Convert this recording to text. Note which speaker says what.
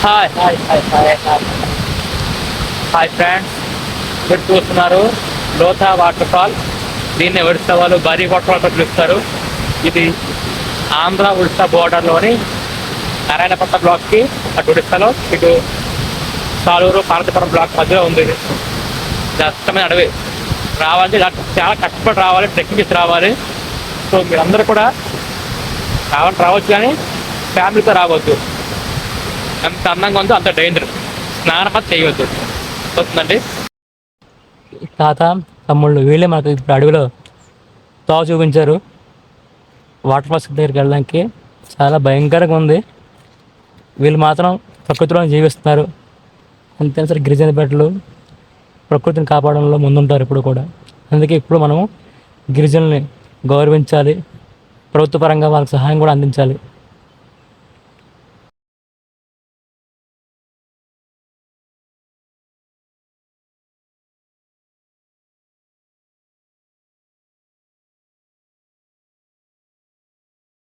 Speaker 1: Hi hi hi hi hi hi friends, మీరు చూస్తున్నారు Lotha water fall. దీన్ని ఒడిస్సా వాళ్ళు బరీ వాటర్ ఫాల్ పిలుస్తారు. ఇది ఆంధ్ర ఒడిస్సా బోర్డర్లోని నారాయణపట్నం బ్లాక్కి అటు ఒడిస్సాలో, ఇటు సాలూరు పార్వతీపురం బ్లాక్ మధ్యలో ఉంది. ఇది దట్టమైన అడవి. రావాలంటే చాలా కష్టపడి రావాలి, ట్రెక్కింగ్ చేసి రావాలి. సో మీరందరూ కూడా రావచ్చు, కానీ ఫ్యామిలీతో రావద్దు. ఎంత అందంగా ఉందో అంత డేంజర్. స్నానం అది చేయవద్దు. వస్తుందండి. తాత తమ్ముళ్ళు వీళ్ళే మనకు ఇప్పుడు అడవిలో తావు చూపించారు. వాటర్ ఫాల్స్ దగ్గరికి వెళ్ళడానికి చాలా భయంకరంగా ఉంది. వీళ్ళు మాత్రం ప్రకృతిలో జీవిస్తున్నారు. అంతే సరే, గిరిజన బిడ్డలు ప్రకృతిని కాపాడంలో ముందుంటారు ఇప్పుడు కూడా. అందుకే ఇప్పుడు మనము గిరిజనుల్ని గౌరవించాలి, ప్రభుత్వ పరంగా వాళ్ళకి సహాయం కూడా అందించాలి.